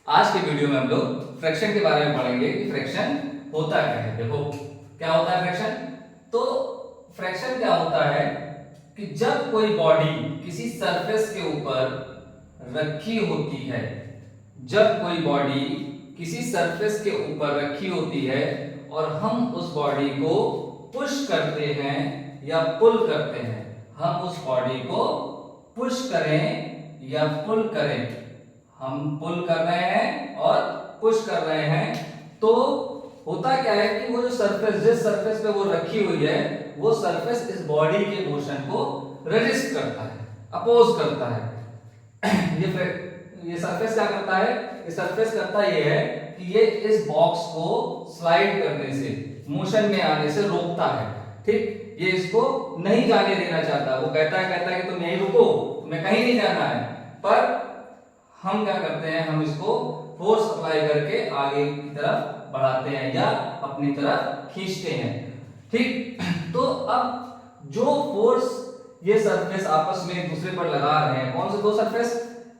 आज के वीडियो में हम लोग फ्रैक्शन के बारे में पढ़ेंगे कि फ्रैक्शन होता क्या है। देखो क्या होता है फ्रैक्शन। तो फ्रैक्शन क्या होता है कि जब कोई बॉडी किसी सरफेस के ऊपर रखी होती है, जब कोई बॉडी किसी सरफेस के ऊपर रखी होती है और हम उस बॉडी को पुश करते हैं या पुल करते हैं, हम उस बॉडी को पुश करें या पुल करें, हम पुल कर रहे हैं और पुश कर रहे हैं, तो होता क्या है कि वो जो सरफेस, जिस सरफेस पे वो रखी हुई है, वो सरफेस इस बॉडी के मोशन को रेजिस्ट करता है, अपोज करता है। ये सरफेस क्या करता है? ये सरफेस करता ये है कि ये इस बॉक्स को स्लाइड करने से, मोशन में आने से रोकता है। ठीक, ये इसको नहीं जाने देना चाहता। वो कहता है कि तुम यहीं रुको, तुम्हें कहीं नहीं जाना है। पर हम क्या करते हैं, हम इसको फोर्स अप्लाई करके आगे की तरफ बढ़ाते हैं या अपनी तरफ खींचते हैं। ठीक, तो अब जो फोर्स ये सरफेस आपस में एक दूसरे पर लगा रहे हैं, कौन से दो सरफेस?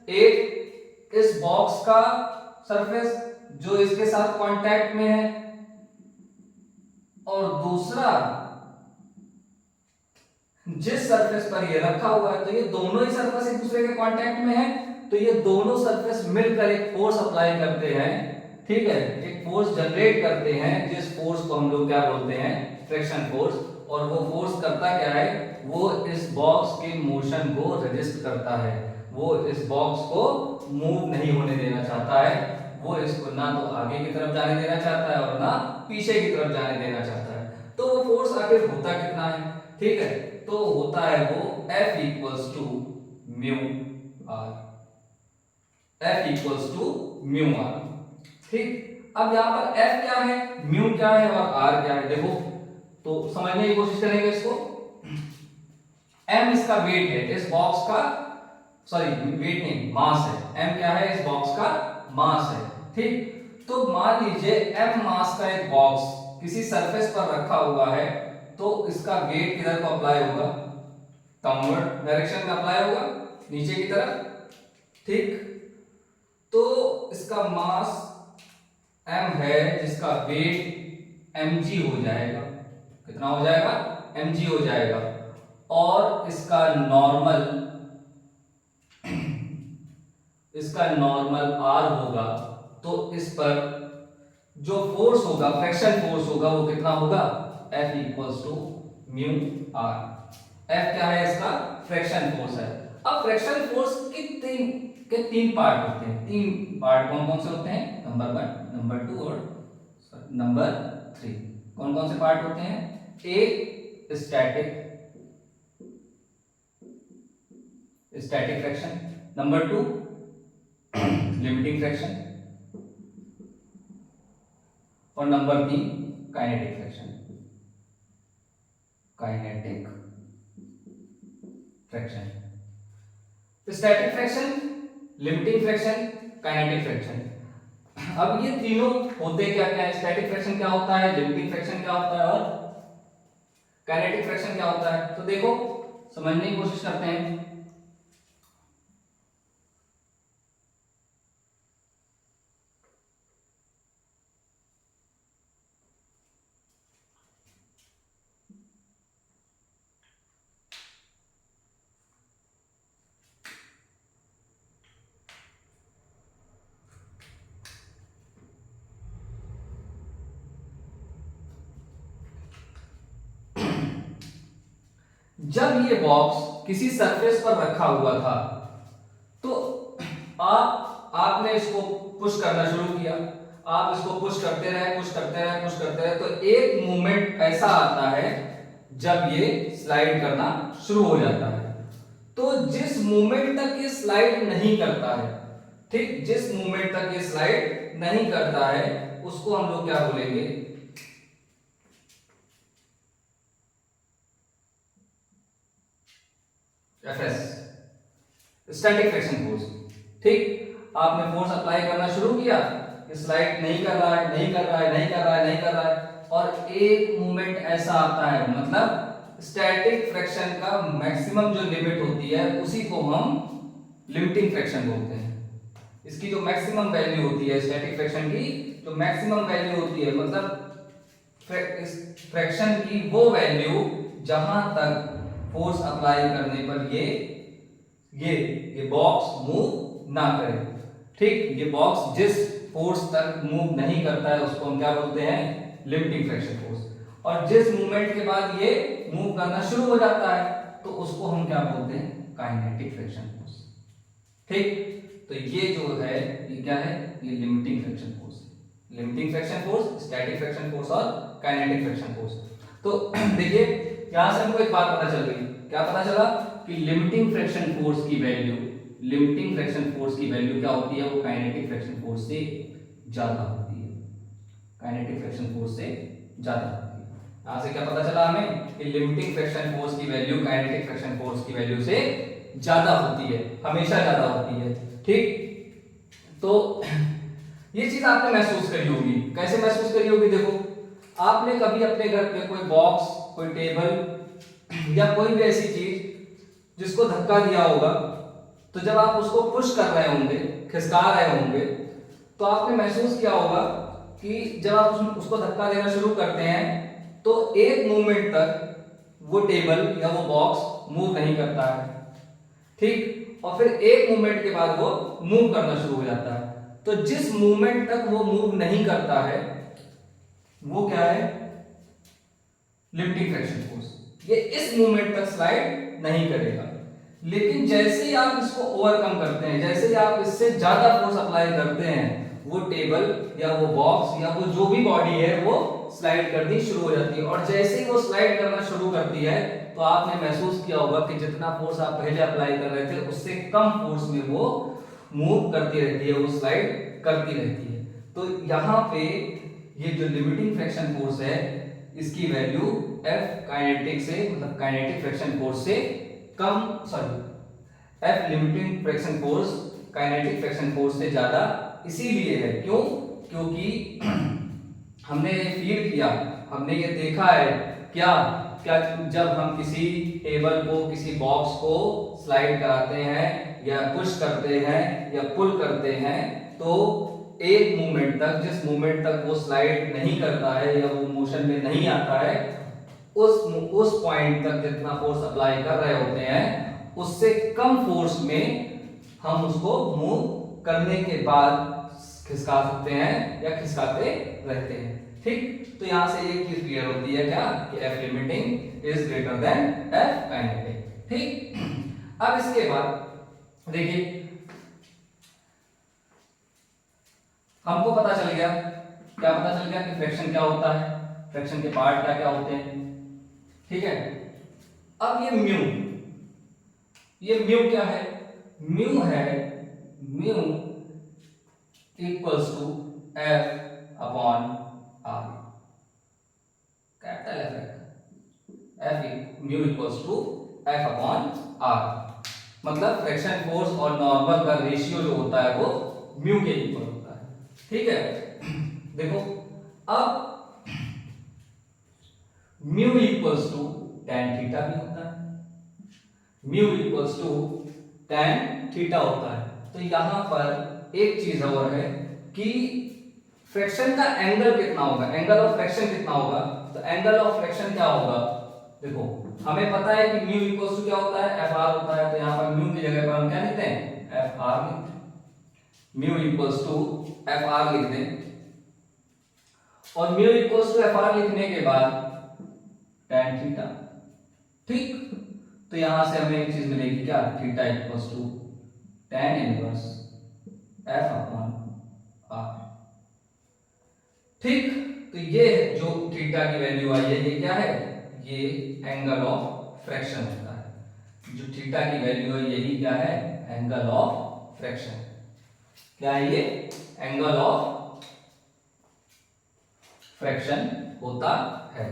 एक इस बॉक्स का सरफेस जो इसके साथ कांटेक्ट में है, और दूसरा जिस सरफेस पर ये रखा हुआ है। तो ये दोनों ही सरफेस एक दूसरे के कांटेक्ट में है, तो ये दोनों सरफेस मिलकर एक फोर्स अप्लाई करते हैं। ठीक है, एक फोर्स जनरेट करते हैं, जिस फोर्स को हम लोग क्या बोलते हैं? Friction force. और वो फोर्स करता क्या है? वो इस बॉक्स के मोशन को रेजिस्ट करता है, वो इस बॉक्स को मूव नहीं होने देना चाहता है, वो इसको ना तो आगे की तरफ जाने देना चाहता है और ना पीछे की तरफ जाने देना चाहता है। तो वो फोर्स आखिर होता कितना है? ठीक है, तो होता है वो F equals to mu R, F equals to mu R. ठीक, अब यहां पर F क्या है, म्यू क्या है और R क्या है? देखो तो समझने की कोशिश करेंगे इसको। M इसका वेट है, इस बॉक्स का, सॉरी वेट नहीं, मास है। M क्या है? इस बॉक्स का मास है। ठीक, तो मान लीजिए M मास का एक बॉक्स किसी सरफेस पर रखा हुआ है, तो इसका वेट किधर को अप्लाई होगा? डाउनवर्ड डायरेक्शन में अप्लाई होगा, नीचे की तरफ। ठीक, तो इसका मास m है, जिसका वेट mg हो जाएगा। कितना हो जाएगा? mg हो जाएगा। और इसका नॉर्मल r होगा। तो इस पर जो फोर्स होगा, फ्रिक्शन फोर्स होगा, वो कितना होगा? F equals to mu R. F क्या है? इसका फ्रिक्शन फोर्स है। अब फ्रिक्शन फोर्स के तीन पार्ट होते हैं। तीन पार्ट कौन कौन से होते हैं? नंबर 1, नंबर 2 और नंबर 3। कौन कौन से पार्ट होते हैं? एक static friction, number 2 limiting friction, और number 3 kinetic friction. Static friction, limiting friction, kinetic friction. अब ये तीनों होते क्या क्या है? स्टैटिक फ्रिक्शन क्या होता है, लिमिटिंग फ्रिक्शन क्या होता है और काइनेटिक फ्रिक्शन क्या होता है? तो देखो समझने की कोशिश करते हैं। जब ये बॉक्स किसी सरफेस पर रखा हुआ था, तो आपने इसको पुश करना शुरू किया। आप इसको पुश करते रहे, तो एक मूवमेंट ऐसा आता है जब ये स्लाइड करना शुरू हो जाता है। तो जिस मूवमेंट तक ये स्लाइड नहीं करता है, ठीक, जिस मूवमेंट तक ये स्लाइड नहीं करता है, उसको हम लोग क्या बोलेंगे? Fs, static friction force. ठीक, आपने फोर्स अप्लाई करना शुरू किया, स्लाइड नहीं कर रहा है, और एक मूवमेंट ऐसा आता है, मतलब स्टैटिक फ्रिक्शन का मैक्सिमम जो लिमिट होती है, उसी को हम लिमिटिंग फ्रिक्शन बोलते हैं। इसकी जो मैक्सिमम वैल्यू होती है स्टैटिक फ्रैक्शन की, जो मैक्सिमम वैल्यू होती है, मतलब इस फ्रैक्शन की वो वैल्यू जहां तक फोर्स अप्लाई करने पर ये बॉक्स मूव ना करे। ठीक, ये बॉक्स जिस फोर्स तक मूव नहीं करता है उसको हम क्या बोलते हैं, लिमिटिंग फ्रैक्शन फोर्स। और जिस मूवमेंट के बाद ये मूव करना शुरू हो जाता है तो उसको हम क्या बोलते हैं, काइनेटिक फ्रैक्शन फोर्स। ठीक, तो ये जो है ये क्या है, ये limiting fraction force. Limiting fraction force, static fraction force और काइनेटिक फ्रैक्शन फोर्स। तो देखिए यहां से हमको एक बात पता चल गई, क्या पता चला कि लिमिटिंग फ्रैक्शन फोर्स की वैल्यू, लिमिटिंग फ्रैक्शन फोर्स की वैल्यू क्या होती है, वो काइनेटिक फ्रैक्शन फोर्स से ज्यादा होती है, काइनेटिक फ्रैक्शन फोर्स से ज्यादा होती है। यहां से क्या पता चला हमें कि लिमिटिंग फ्रैक्शन फोर्स की वैल्यू काइनेटिक फ्रैक्शन फोर्स की वैल्यू से ज्यादा होती है, हमेशा ज्यादा होती है। ठीक, तो ये चीज आपने महसूस करी होगी। कैसे महसूस करी होगी, देखो आपने कभी अपने घर पे कोई बॉक्स, कोई टेबल या कोई भी ऐसी चीज जिसको धक्का दिया होगा, तो जब आप उसको पुश कर रहे होंगे, खिसका रहे होंगे, तो आपने महसूस किया होगा कि जब आप उसको धक्का देना शुरू करते हैं तो एक मूवमेंट तक वो टेबल या वो बॉक्स मूव नहीं करता है। ठीक, और फिर एक मूवमेंट के बाद वो मूव करना शुरू हो जाता है। तो जिस मूवमेंट तक वो मूव नहीं करता है वो क्या है, लिमिटिंग फ्रैक्शन फोर्स। ये इस मूवमेंट तक स्लाइड नहीं करेगा। लेकिन जैसे ही आप इसको ओवरकम करते हैं, जैसे ही आप इससे ज्यादा फोर्स अप्लाई करते हैं, वो टेबल या वो बॉक्स या वो जो भी बॉडी है वो स्लाइड करनी शुरू हो जाती है। और जैसे ही वो स्लाइड करना शुरू करती है तो आपने महसूस किया होगा कि जितना फोर्स आप पहले अप्लाई कर रहे थे उससे कम फोर्स में वो मूव करती रहती है, वो स्लाइड करती रहती है। तो यहाँ पे ये जो लिमिटिंग फ्रैक्शन फोर्स है इसकी वैल्यू F काइनेटिक से, मतलब काइनेटिक फ्रैक्शन फोर्स से कम, sorry F limiting fraction force kinetic fraction force से ज्यादा इसीलिए है। क्यों? क्योंकि हमने ये फील किया, हमने ये देखा है क्या क्या जब हम किसी टेबल को, किसी बॉक्स को स्लाइड कराते हैं या पुश करते हैं या पुल करते हैं, तो एक मूवमेंट तक, जिस मूवमेंट तक वो स्लाइड नहीं करता है या वो मोशन में नहीं आता है, उस पॉइंट तक जितना फोर्स अप्लाई कर रहे होते हैं उससे कम फोर्स में हम उसको मूव करने के बाद खिसका सकते हैं या खिसकाते रहते हैं। ठीक, तो यहां से एक चीज क्लियर होती है क्या, कि F limiting is greater than F kinetic. ठीक, अब इसके बाद देखिए हमको पता चल गया, क्या पता चल गया कि फ्रैक्शन क्या होता है, फ्रैक्शन के पार्ट क्या क्या होते हैं। ठीक है, अब ये म्यू क्या है, म्यू है, mu equals to F upon R, capital F mu equals to F upon R। मतलब फ्रैक्शन फोर्स और नॉर्मल का रेशियो जो होता है वो म्यू के इक्वल होता है। ठीक है, देखो अब mu equals to tan theta भी होता है, mu equals to tan theta होता है। तो यहां पर एक चीज और है कि फ्रैक्शन का एंगल कितना होगा, एंगल ऑफ फ्रैक्शन कितना होगा। तो एंगल ऑफ फ्रैक्शन क्या होगा, देखो हमें पता है कि म्यू इक्वल्स टू क्या होता है, एफ आर होता है। तो यहां पर म्यू की जगह पर हम क्या लिखते हैं, एफ आर लिखते हैं, mu equals to F R लिख दें। और mu equals to F R लिखने के बाद tan थीटा। ठीक, तो यहां से हमें एक चीज मिलेगी क्या, theta equals to tan inverse F upon R. ठीक, तो ये जो थीटा की वैल्यू आई है ये क्या है, ये एंगल ऑफ फ्रैक्शन होता है। जो थीटा की वैल्यू है यही क्या है, एंगल ऑफ फ्रैक्शन। क्या है ये, एंगल ऑफ फ्रैक्शन होता है,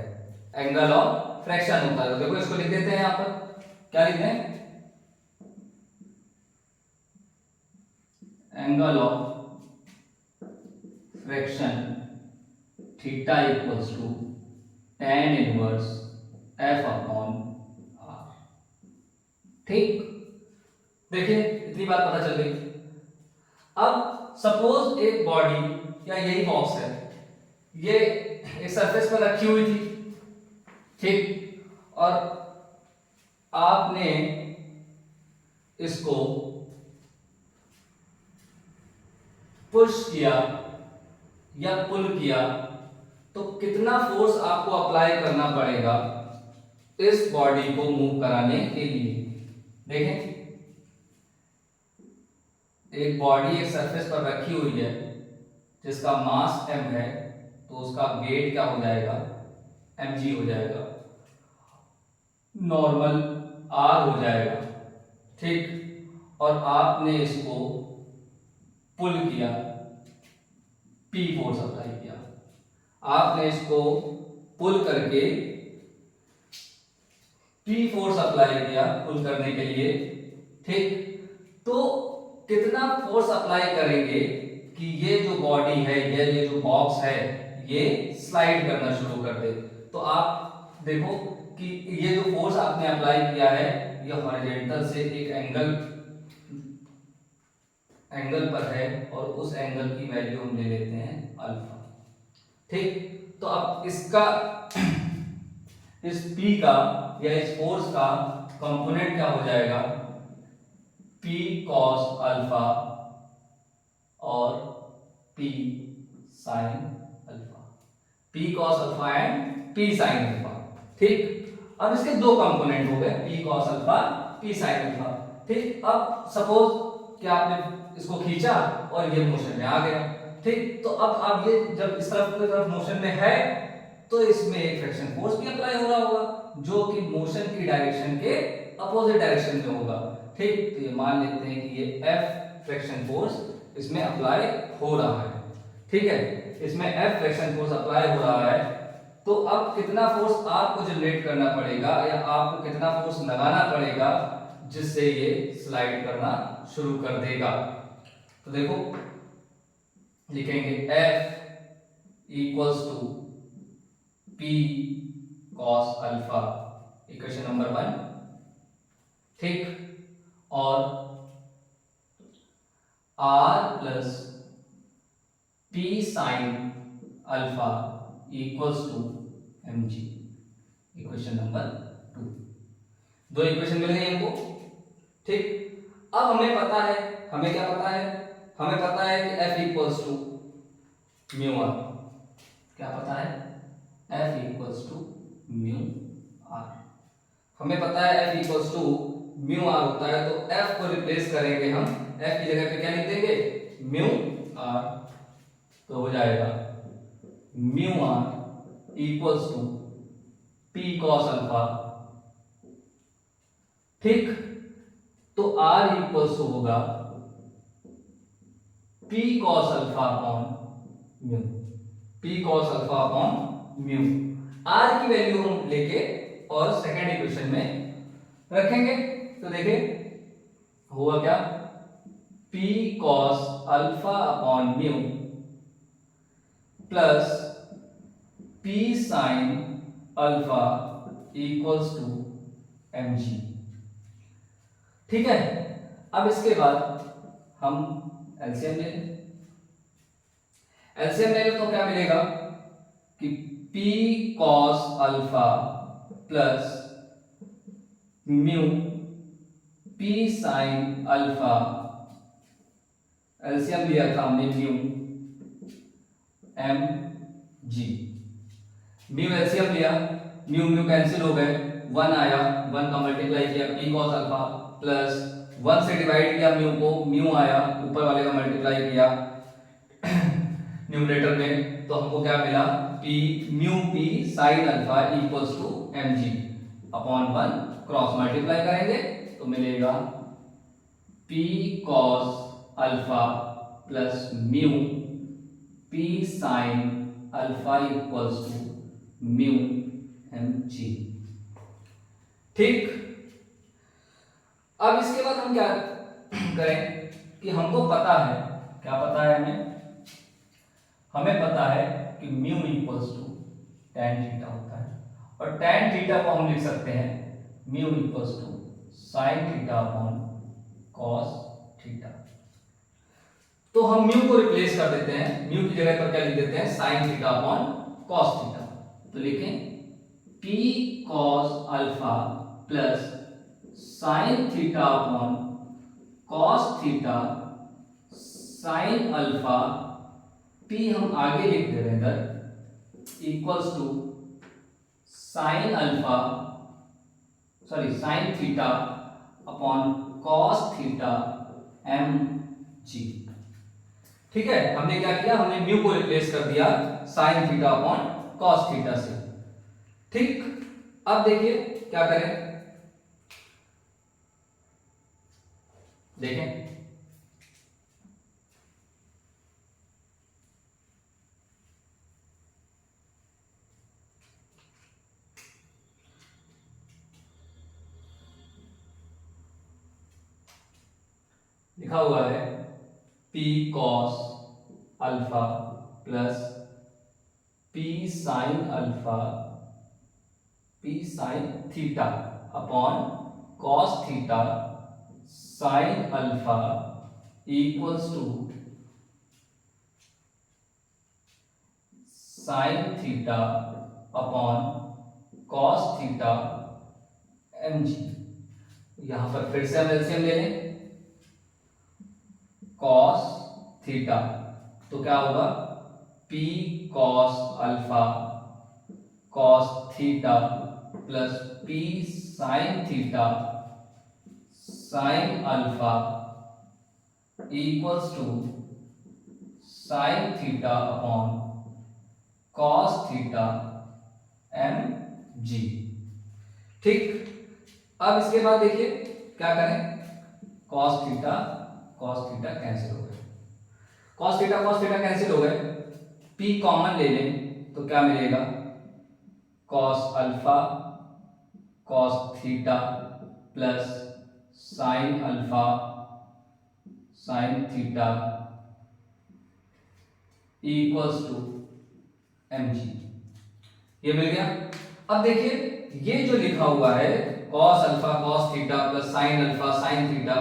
एंगल ऑफ फ्रैक्शन होता है। तो देखो इसको लिख देते हैं यहां पर, क्या लिखते हैं, angle of friction theta equals to tan inverse F upon R। ठीक, देखिए इतनी बात पता चल गई। अब सपोज एक बॉडी या यही बॉक्स है, ये एक सरफेस पर रखी हुई थी, ठीक, और आपने इसको पुश किया या पुल किया, तो कितना फोर्स आपको अप्लाई करना पड़ेगा इस बॉडी को मूव कराने के लिए। देखें, एक बॉडी एक सरफेस पर रखी हुई है जिसका मास m है, तो उसका वेट क्या हो जाएगा, mg हो जाएगा, नॉर्मल r हो जाएगा, ठीक, और आपने इसको पुल किया, p फोर्स अप्लाई किया, आपने इसको पुल करके p फोर्स अप्लाई किया पुल करने के लिए, ठीक, तो कितना फोर्स अप्लाई करेंगे कि ये जो बॉडी है, ये जो बॉक्स है, ये स्लाइड करना शुरू कर दे। तो आप देखो कि ये जो फोर्स आपने अप्लाई किया है, ये हॉरिजॉन्टल से एक एंगल पर है, और उस एंगल की वैल्यू हम ले लेते हैं अल्फा, ठीक। तो अब इसका इस P का या इस फोर्स का कंपोनेंट क्या हो जाएगा, P cos अल्फा और P sin alpha, P cos alpha and P sin alpha, ठीक। अब इसके दो कंपोनेंट हो गए, P cos alpha, P sin alpha, ठीक। अब सपोज कि आपने इसको खींचा और ये मोशन में आ गया, ठीक, तो अब ये जब इस तरफ मोशन में है, तो इसमें एक फ्रिक्शन फोर्स भी अप्लाई हो रहा होगा जो कि मोशन की डायरेक्शन के अपोजिट डायरेक्शन में होगा, ठीक। तो ये मान लेते हैं कि ये F फ्रिक्शन फोर्स इसमें अप्लाई हो रहा है, ठीक है, इसमें F फ्रिक्शन फोर्स अप्लाई हो रहा है। तो अब कितना फोर्स आपको जनरेट करना पड़ेगा या आपको कितना फोर्स लगाना पड़ेगा जिससे ये स्लाइड करना शुरू कर देगा। तो देखो लिखेंगे F equals to P cos alpha, equation number 1, ठीक, और R plus P sin alpha equals to mg, equation number 2। दो इक्वेशन मिल गई हमको, ठीक। अब हमें पता है, हमें क्या पता है, हमें पता है कि F equals to mu R, क्या पता है, F equals to mu R, हमें पता है F equals to mu R होता है। तो F को रिप्लेस करेंगे हम, F की जगह पे क्या लिख देंगे, म्यू आर, तो हो जाएगा mu R equals to P cos alpha, ठीक। तो R इक्वल्स टू होगा P cos alpha upon mu, P cos alpha upon mu. R की वैल्यू हम लेके और सेकेंड इक्वेशन में रखेंगे, तो देखिए हुआ क्या, P cos alpha upon mu plus P sin alpha equals to mg, ठीक है। अब इसके बाद हम एलसीएम ले लें, एलसीएम ले लें तो क्या मिलेगा कि P cos alpha plus mu P sin alpha, LCM लिया था हमने म्यू mg, म्यू एलसीएम लिया, म्यू म्यू कैंसिल हो गए, 1 आया, 1 का मल्टीप्लाई किया P cos अल्फा प्लस 1 से डिवाइड किया म्यू को, म्यू आया, ऊपर वाले का मल्टीप्लाई किया न्यूमरेटर में, तो हमको क्या मिला, mu P sin alpha equals to mg upon 1, cross multiply करेंगे तो मिलेगा P cos alpha plus mu P sin alpha equals to mu mg, ठीक। अब इसके बाद हम क्या करें कि हमको पता है, क्या पता है हमें पता है कि mu equals to tan theta होता है, और tan थीटा को हम लिख सकते हैं mu equals to sin theta upon cos theta. तो हम म्यू को रिप्लेस कर देते हैं, म्यू की जगह पर क्या लिख देते हैं, sine theta upon cos theta. तो लिखें P cos alpha plus sine theta upon cos theta sine alpha, P हम आगे लिख दे रहे हैं इधर, equals to sine alpha sorry sine theta upon cos theta M G. ठीक है, हमने क्या किया, हमने म्यू को रिप्लेस कर दिया sign theta upon cos theta से। ठीक, अब देखिए क्या करें, देखें लिखा हुआ है P cos alpha plus P sin alpha P sin theta upon cos theta sin alpha equals to sin theta upon cos theta mg। यहां पर फिर से हम एलसीएम ले लें, cos थीटा तो क्या होगा, P cos alpha cos theta plus P sin theta sin alpha equals to sin theta upon cos theta M G. ठीक, अब इसके बाद देखिए क्या करें, cos थीटा कैंसिल हो गए, cos थीटा कैंसिल हो गए, P कॉमन ले लें तो क्या मिलेगा, cos alpha cos theta plus sin alpha sin theta equals to mg। ये मिल गया। अब देखिए ये जो लिखा हुआ है cos alpha cos theta plus sin alpha sin theta,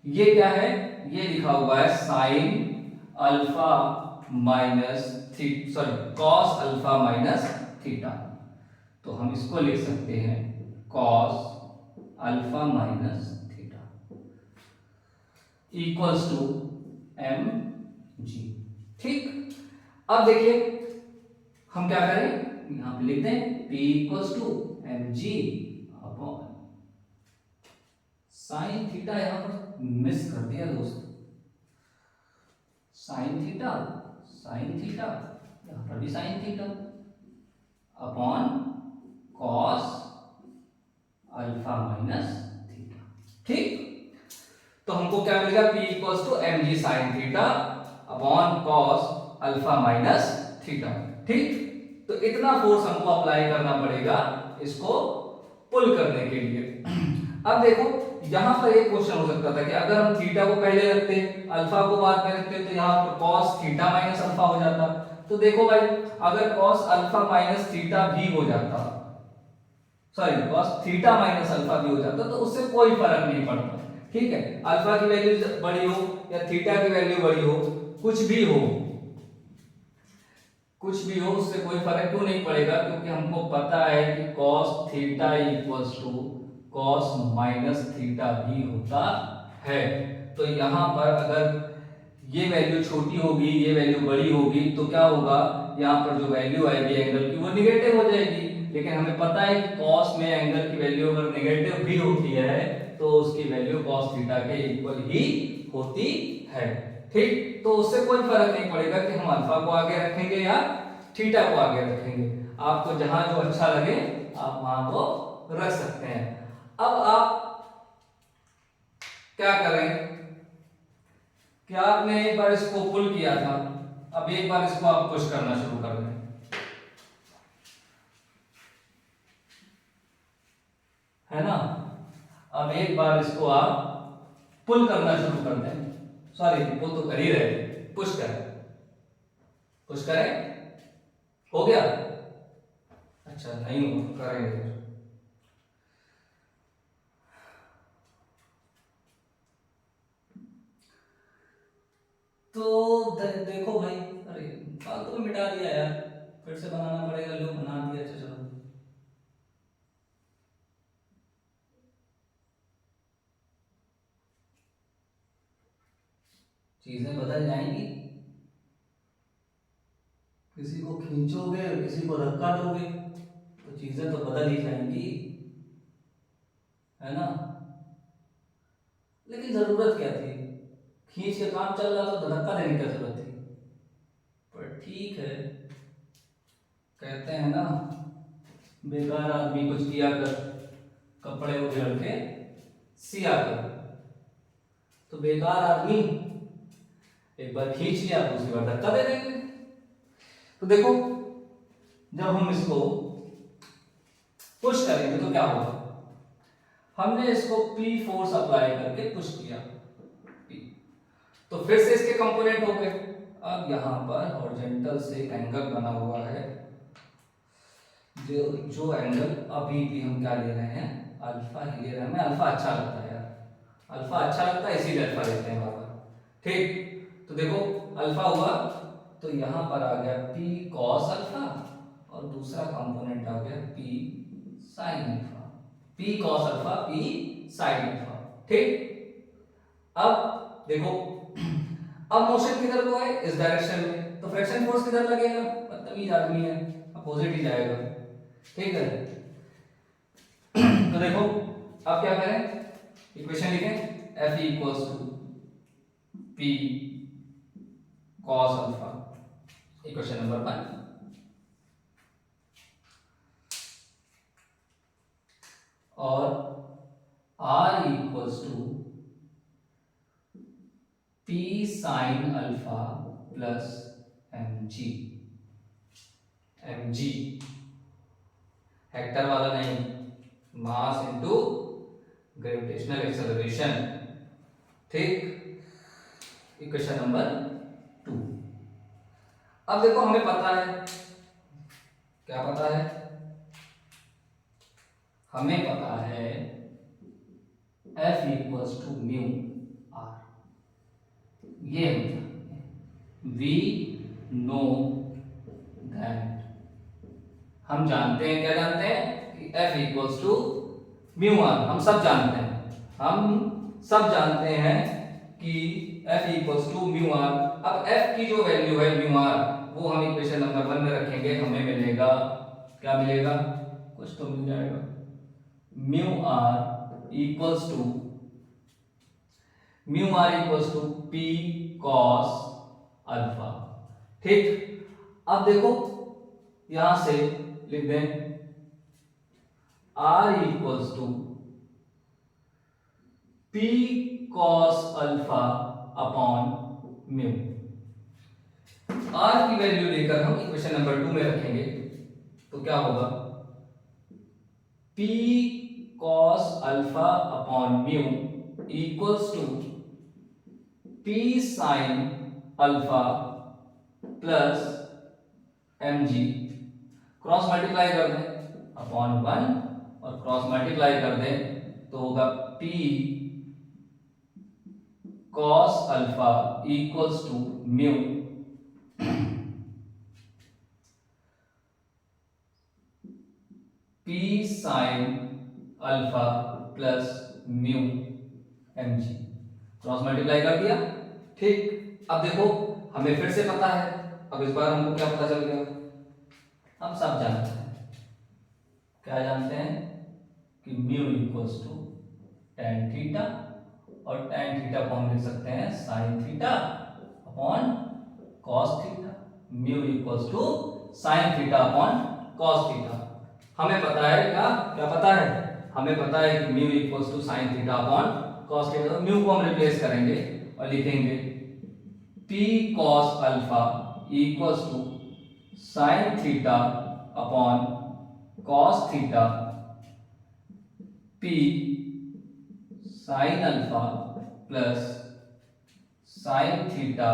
ये क्या है, ये लिखा हुआ है sin alpha minus cos alpha minus theta. तो हम इसको लिख सकते हैं cos alpha minus theta equals to M G. ठीक, अब देखिए हम क्या करें, यहां पे लिखते हैं P equals to M G upon sine theta, यहां पर मिस कर दिया दोस्त, साइन थीटा यहां पर भी sine theta upon cos alpha minus theta. ठीक, तो हमको क्या मिलेगा, P equals to M G sine theta upon cos alpha minus theta. ठीक, तो इतना फोर्स हमको अप्लाई करना पड़ेगा इसको पुल करने के लिए। अब देखो यहां पर एक क्वेश्चन हो सकता था कि अगर हम थीटा को पहले रखते अल्फा को बाद में रखते तो यहां पर cos थीटा माइनस अल्फा हो जाता। तो देखो भाई, अगर cos अल्फा माइनस थीटा भी हो जाता, sorry cos theta minus alpha भी हो जाता, तो उससे कोई फर्क नहीं पड़ता। ठीक है, अल्फा की वैल्यू बड़ी हो या थीटा की वैल्यू बड़ी हो, कुछ भी हो उससे कोई फर्क क्यों नहीं पड़ेगा, क्योंकि हमको पता है कि cos theta equals to cos minus theta भी होता है। तो यहां पर अगर ये वैल्यू छोटी होगी ये वैल्यू बड़ी होगी तो क्या होगा, यहां पर जो वैल्यू आएगी एंगल की वो निगेटिव हो जाएगी। लेकिन हमें पता है कि cos में एंगल की वैल्यू अगर निगेटिव भी होती है तो उसकी वैल्यू cos थीटा के इक्वल ही होती है। ठीक, तो उससे कोई फर्क नहीं पड़ेगा कि हम अल्फा को आगे रखेंगे या थीटा को आगे रखेंगे, आपको जहां जो अच्छा लगे आप वहां को रख सकते हैं। अब आप क्या करें कि आपने एक बार इसको पुल किया था, अब एक बार इसको आप पुश करना शुरू कर दें, है ना। अब एक बार इसको आप पुल करना शुरू कर दें, सॉरी पुल तो कर ही रहे, पुश करें, हो गया, अच्छा नहीं हो, करेंगे। तो देखो भाई, अरे फालतू में मिटा दिया यार, फिर से बनाना पड़ेगा। लो बना दिया, अच्छा चलो। चीजें बदल जाएंगी, किसी को खींचोगे किसी को धक्का दोगे तो चीजें तो बदल ही जाएंगी, है ना। लेकिन जरूरत क्या थी, खींच के काम चल रहा था तो धक्का देने की क्या जरूरत थी। पर ठीक है, कहते हैं ना, बेकार आदमी कुछ किया कर, कपड़े उधेड़ के सिया कर। तो बेकार आदमी एक बार खींच लिया दूसरी बार धक्का दे देंगे। तो देखो, जब हम इसको पुश करेंगे तो क्या होगा, हमने इसको P फोर्स अप्लाई करके पुश किया P, तो फिर से इसके कंपोनेंट हो गए। अब यहां पर हॉरिजॉन्टल से एक एंगल बना हुआ है, जो एंगल अभी भी हम क्या ले रहे हैं, अल्फा ही ले रहे हैं। हमें अल्फा अच्छा लगता है यार, अल्फा अच्छा लगता है इसीलिए अल्फा लेते हैं बाबा। ठीक, तो देखो अल्फा हुआ तो यहां पर आ गया P cos अल्फा और दूसरा कंपोनेंट आ गया P sin alpha. P cos alpha P sin alpha. ठीक, अब देखो, अब मोशन किधर को है, इस डायरेक्शन में, तो फ्रिक्शन फोर्स किधर लगेगा, बदतमीज आदमी है, अपोजिट ही जाएगा। ठीक है, तो देखो अब क्या करें, इक्वेशन लिखें, F equals to P cos alpha, equation number 1। और R equals to P sin alpha plus mg, mg vector वाला नहीं, मास इनटू ग्रेविटेशनल एक्सेलरेशन। ठीक, इक्वेशन नंबर 2। अब देखो हमें पता है, क्या पता है, हमें पता है F equals to mu R, ये वी नो दैट, हम जानते हैं, क्या जानते हैं कि F equals to mu R, हम सब जानते हैं, हम सब जानते हैं कि F equals to mu R. अब F की जो वैल्यू है म्यू आर, वो हम इक्वेशन नंबर 1 में रखेंगे, हमें मिलेगा, क्या मिलेगा, कुछ तो मिल जाएगा, mu R equals to P cos alpha. ठीक, अब देखो यहां से लिख दें R equals to P cos alpha upon mu. R की वैल्यू लेकर हम इक्वेशन नंबर 2 में रखेंगे, तो क्या होगा, P cos alpha upon mu equals to P sin alpha plus mg, cross multiply कर दें अपॉन 1 और क्रॉस मल्टीप्लाई कर दें तो होगा P cos alpha equals to mu P sin alpha plus mu mg, cross multiply कर दिया। ठीक, अब देखो हमें फिर से पता है, अब इस बार हमको क्या पता चल गया, हम सब जानते हैं, क्या जानते हैं कि mu equals to tan theta, और tan थीटा को हम लिख सकते हैं sin theta upon cos theta, mu equals to sin theta upon cos theta. हमें पता है, क्या क्या पता है, हमें पता है कि mu equals to sin theta upon cos theta, तो म्यू को हम रिप्लेस करेंगे और लिखेंगे P cos alpha equals to sin theta upon cos theta, P sin alpha plus sin theta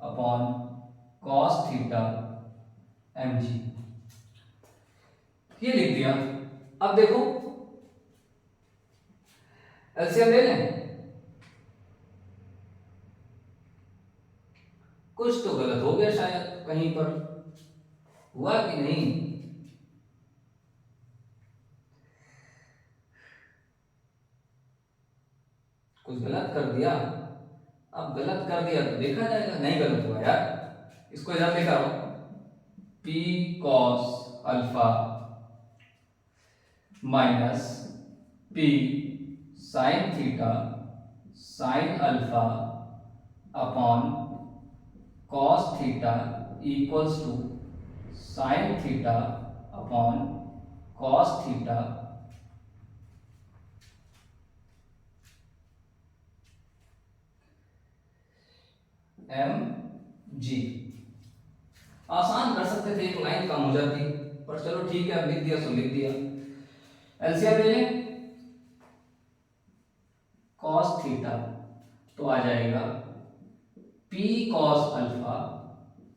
upon cos theta mg, ये लिख दिया। अब देखो एलसीएम ले लें, कुछ तो गलत हो गया शायद कहीं पर, हुआ कि नहीं? कुछ गलत कर दिया? अब गलत कर दिया तो देखा जाएगा। नहीं गलत हुआ यार, इसको इधर लेकर आओ। P cos alpha minus P sine theta sine alpha upon cos theta equals to sine theta upon cos theta M G. आसान कर सकते थे, एक लाइन कम हो जाती, पर चलो ठीक है, अब लिख दिया सो लिख दिया। एलसीएम ले लें कॉस थीटा, तो आ जाएगा P cos alpha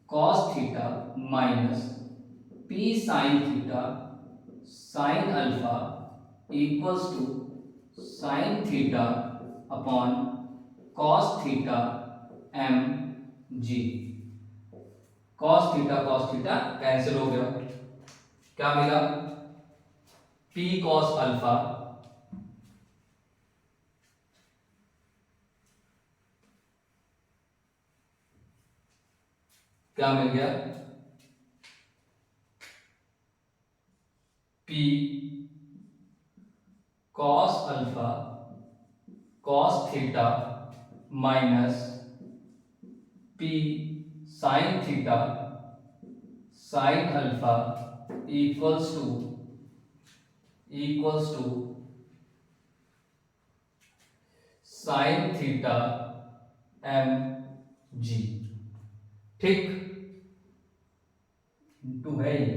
cos theta minus P sine theta sine alpha equals to sine theta upon cos theta M G. Cos theta cancel हो गया, क्या मिला? पी कॉस अल्फा क्या मिल गया? P cos alpha cos theta minus P sine theta sine alpha equals to sine theta M G. ठीक, टू है ये।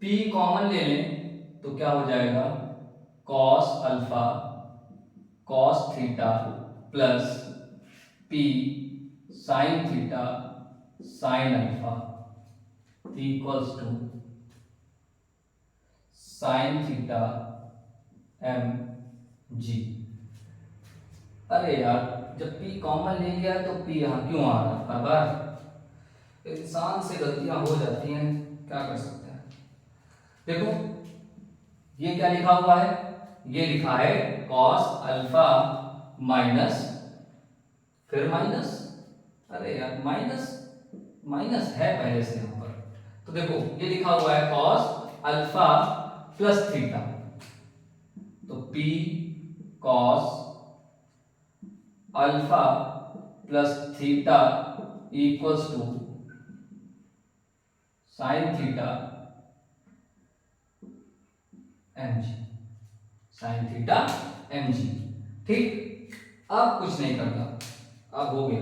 P कॉमन ले लें तो क्या हो जाएगा? Cos alpha cos theta plus P sine theta sine alpha equals to sine theta M G. अरे यार, जब P कॉमन ले लिया तो P यहाँ क्यों आ रहा? हर बार इंसान से गलतियां हो जाती हैं, क्या कर सकते हैं। देखो ये क्या लिखा हुआ है? ये लिखा है कॉस अल्फा माइनस, फिर माइनस। अरे यार माइनस माइनस है पहले से यहां पर, तो देखो ये लिखा हुआ है कॉस अल्फा प्लस थीटा, तो P cos alpha plus theta equals to sine theta M ji. Sine theta M G. ठीक, अब कुछ नहीं करना, अब हो गया,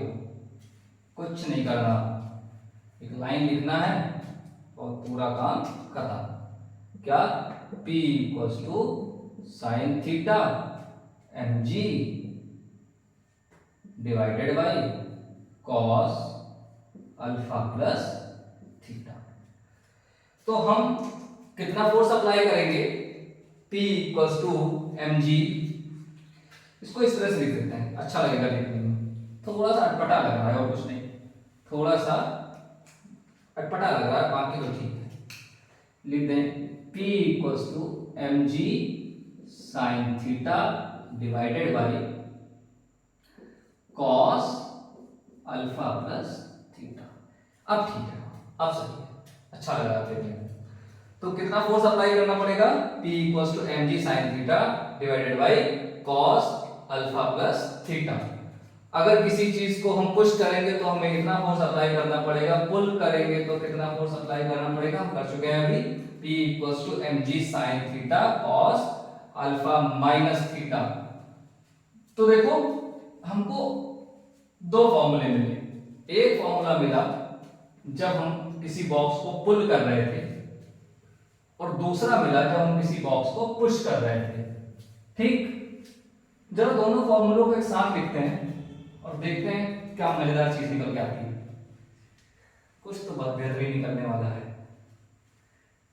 कुछ नहीं करना, एक लाइन लिखना है और पूरा काम खत्म। क्या? P equals to sine theta M G divided by cos alpha plus theta. तो हम कितना फोर्स अप्लाई करेंगे? P equals to M G. इसको इस तरह से लिख देते हैं, अच्छा लगेगा लिखने में। थोड़ा सा अटपटा लग रहा है और कुछ नहीं, थोड़ा सा अटपटा लग रहा है, बाकी तो ठीक है। लिख दें P equals to M G sine theta divided by cos alpha plus theta. अब ठीक है, अब सही है, अच्छा लग रहा है देखने में। तो कितना फोर्स अप्लाई करना पड़ेगा? P equals to M G sine theta divided by cos alpha plus theta. अगर किसी चीज को हम पुश करेंगे तो हमें कितना फोर्स अप्लाई करना पड़ेगा, पुल करेंगे तो कितना फोर्स अप्लाई करना पड़ेगा, हम कर चुके हैं अभी। P equals to M G sine theta cos alpha minus theta. तो देखो हमको दो फॉर्मूले मिले। एक फॉर्मूला मिला जब हम किसी बॉक्स को पुल कर रहे थे, और दूसरा मिला जब हम किसी बॉक्स को पुश कर रहे थे। ठीक, जरा दोनों फॉर्मूलों को एक साथ लिखते हैं और देखते हैं क्या मजेदार चीज निकल के आती है। कुछ तो बहुत बेहतरीन निकलने वाला है,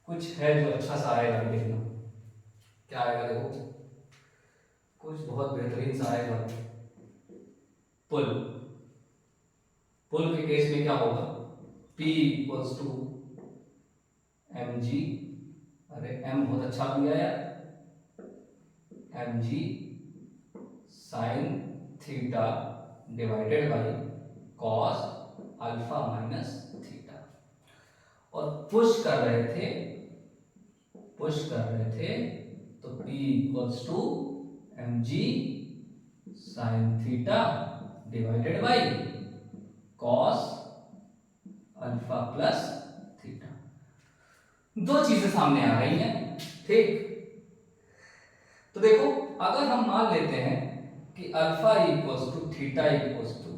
कुछ है जो अच्छा सा आएगा, देखना क्या आएगा। देखो कुछ बहुत बेहतरीन सा आएगा। पुल पुल के केस में क्या होगा, P इक्वल्स टू mg, अरे m बहुत अच्छा बन गया यार, mg sine theta divided by cos alpha minus theta. और पुश कर रहे थे तो P equals to mg sine theta divided by cos alpha plus theta. दो चीजें सामने आ रही हैं, ठीक। तो देखो, अगर हम मान लेते हैं कि alpha equals to theta equals to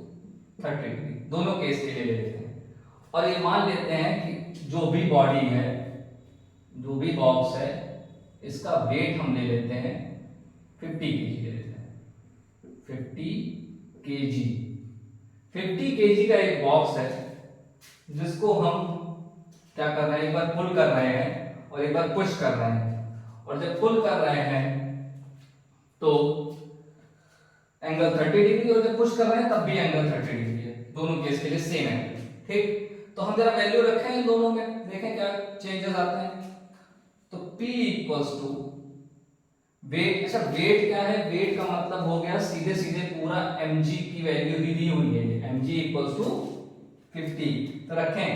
30 degree, दोनों केस के लिए ले लेते हैं, और ये मान लेते हैं कि जो भी बॉडी है, जो भी बॉक्स है, इसका वेट हम ले लेते हैं 50 केजी ले लेते हैं, 50 केजी। 50 केजी का एक बॉक्स है जिसको हम क्या कर रहे हैं, एक बार पुल कर रहे हैं और एक बार पुश कर रहे हैं। और जब पुल कर रहे हैं तो एंगल 30 डिग्री, और जब पुश कर रहे हैं तब भी एंगल 30 डिग्री है, दोनों केस के लिए सेम है, ठीक। तो हम जरा वैल्यू रखें इन दोनों में, देखें क्या चेंजेस आते हैं। तो P इक्वल्स टू वेट, अच्छा वेट क्या है, वेट का मतलब हो गया सीधे सीधे पूरा mg की वैल्यू ही दी हुई है, mg इक्वल्स टू 50, तो रखें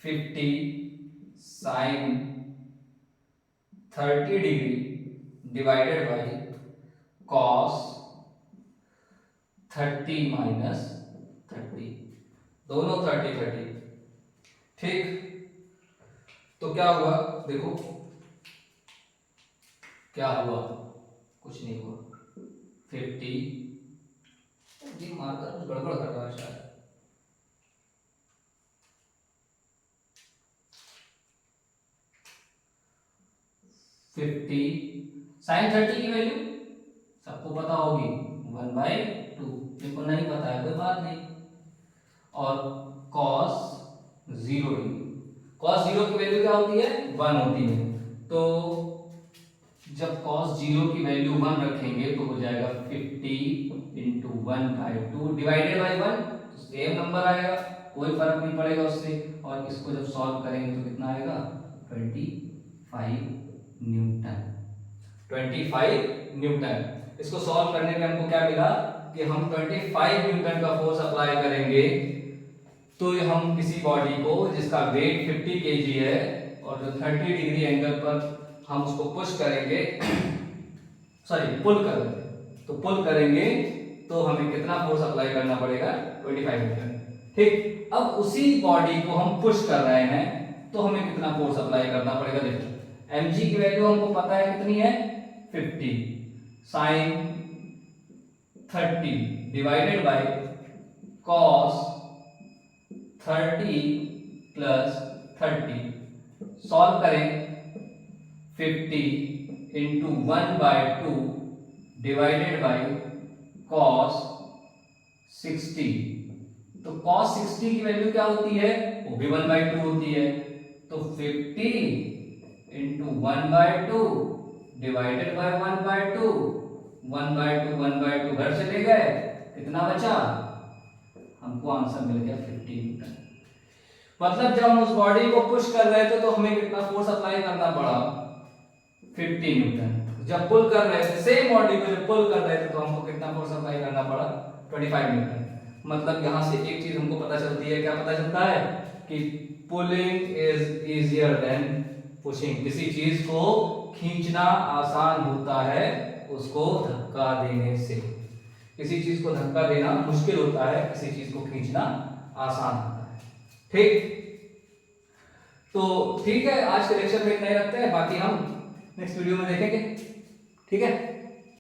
50 sine 30 degree divided by cos 30 minus 30, दोनों 30, ठीक। तो क्या हुआ, देखो क्या हुआ, कुछ नहीं हुआ। 50 जी मार्कर कुछ गड़बड़ कर रहा है शायद, साइन 30 की वैल्यू सबको पता होगी 1/2, जिनको नहीं पता है कोई बात नहीं। और cos 0 डिग्री, cos 0 की वैल्यू क्या होती है, 1 होती है। तो जब cos 0 की वैल्यू 1 रखेंगे तो हो जाएगा 50 इंटू 1/2 डिवाइडेड बाई 1, तो सेम नंबर आएगा, कोई फर्क नहीं पड़ेगा उससे। और इसको जब सॉल्व करेंगे तो कितना आएगा, 25 न्यूटन, 25 न्यूटन। इसको सॉल्व करने पे हमको क्या मिला कि हम 25 न्यूटन का फोर्स अप्लाई करेंगे तो हम किसी बॉडी को जिसका वेट 50 केजी है और जो 30 डिग्री एंगल पर हम उसको पुश करेंगे, सॉरी पुल करेंगे, तो पुल करेंगे तो हमें कितना फोर्स अप्लाई करना पड़ेगा, 25 न्यूटन, ठीक। अब उसी बॉडी को हम पुश कर रहे हैं तो हमें कितना फोर्स अप्लाई करना पड़ेगा, देखो mg की वैल्यू हमको पता है कितनी है, 50 sine 30 divided by cos 30 plus 30, solve करें 50 इंटू 1/2 डिवाइडेड बाय cos 60, तो cos 60 की वैल्यू क्या होती है, वो भी 1/2 होती है। तो 50 इंटू 1/2 डिवाइडेड बाय 1/2, 1/2 घर चले गए, कितना बचा, हमको आंसर मिल गया 50 न्यूटन। मतलब जब हम उस बॉडी को पुश कर रहे थे तो हमें कितना फोर्स अप्लाई करना पड़ा, 50 न्यूटन। जब पुल कर रहे थे सेम बॉडी को, जब पुल कर रहे थे तो हमको कितना फोर्स अप्लाई करना पड़ा, 25 न्यूटन। मतलब यहां से एक चीज हमको पता चलती है, क्या पता चलता है कि pulling is easier than pushing, किसी चीज को खींचना आसान होता है उसको धक्का देने से, किसी चीज को धक्का देना मुश्किल होता है, किसी चीज को खींचना आसान होता है, ठीक। तो ठीक है, आज के लेक्चर में इतना ही रखते हैं, बाकी हम नेक्स्ट वीडियो में देखेंगे, ठीक है।